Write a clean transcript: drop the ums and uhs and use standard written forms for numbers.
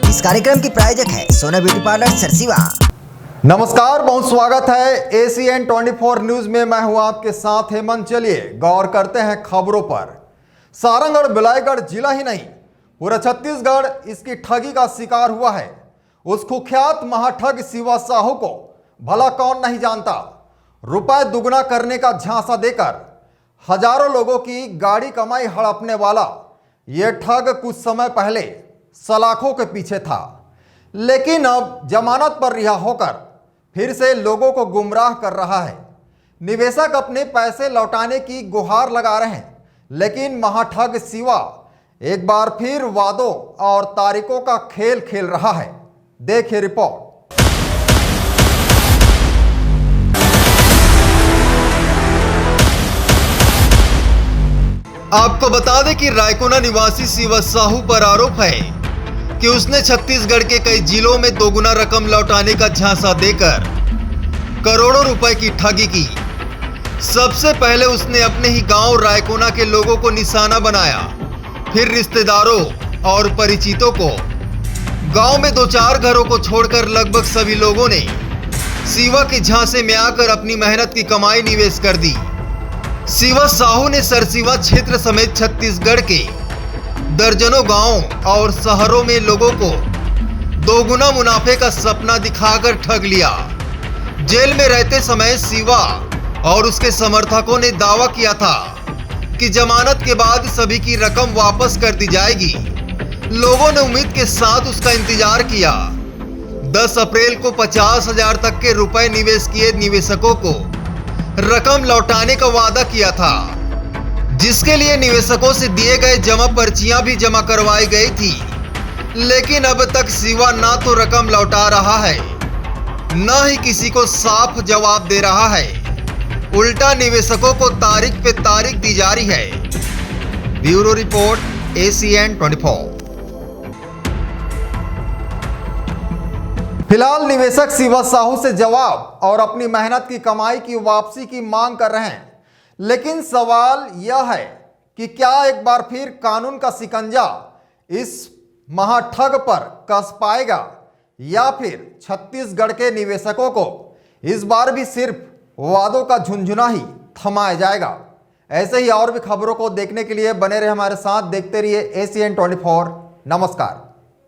इस कार्यक्रम की प्रायोजक है सोना ब्यूटी पार्लर सरसीवा। नमस्कार, बहुत स्वागत है ACN 24 न्यूज में। मैं हूं आपके साथ हेमंत। चलिए गौर करते हैं खबरों पर। सारंग और बिलाईगढ़ जिला ही नहीं, पूरा छत्तीसगढ़ इसकी ठगी का शिकार हुआ है। उस कुख्यात महाठग शिवा साहू को भला कौन नहीं जानता। रुपए दुगना करने का झांसा देकर हजारों लोगों की गाड़ी कमाई हड़पने वाला यह ठग कुछ समय पहले सलाखों के पीछे था, लेकिन अब जमानत पर रिहा होकर फिर से लोगों को गुमराह कर रहा है। निवेशक अपने पैसे लौटाने की गुहार लगा रहे हैं, लेकिन महाठग शिवा एक बार फिर वादों और तारीखों का खेल खेल रहा है। देखिए रिपोर्ट। आपको बता दें कि रायकोना निवासी शिवा साहू पर आरोप है कि उसने छत्तीसगढ़ के कई जिलों में दोगुना रकम लौटाने का झांसा देकर करोड़ों रुपए की ठगी की। सबसे पहले उसने अपने ही गांव रायकोना के लोगों को निशाना बनाया, फिर रिश्तेदारों और परिचितों को। गांव में 2-4 घरों को छोड़कर लगभग सभी लोगों ने शिवा के झांसे में आकर अपनी मेहनत की कमाई निवेश कर दी। शिवा साहू ने सरसीवा क्षेत्र समेत छत्तीसगढ़ के दर्जनों गांव और शहरों में लोगों को दोगुना मुनाफे का सपना दिखाकर ठग लिया। जेल में रहते समय शिवा और उसके समर्थकों ने दावा किया था कि जमानत के बाद सभी की रकम वापस कर दी जाएगी। लोगों ने उम्मीद के साथ उसका इंतजार किया। 10 अप्रैल को 50,000 तक के रुपए निवेश किए निवेशकों को रकम लौटाने का वादा किया था, जिसके लिए निवेशकों से दिए गए जमा पर्चियां भी जमा करवाई गई थी। लेकिन अब तक शिवा ना तो रकम लौटा रहा है, न ही किसी को साफ जवाब दे रहा है। उल्टा निवेशकों को तारीख पे तारीख दी जा रही है। Bureau report ACN 24। फिलहाल निवेशक शिवा साहू से जवाब और अपनी मेहनत की कमाई की वापसी की मांग कर रहे हैं, लेकिन सवाल यह है कि क्या एक बार फिर कानून का शिकंजा इस महाठग पर कस पाएगा, या फिर छत्तीसगढ़ के निवेशकों को इस बार भी सिर्फ वादों का झुंझुना ही थमाया जाएगा। ऐसे ही और भी खबरों को देखने के लिए बने रहे हमारे साथ। देखते रहिए ACN 24। नमस्कार।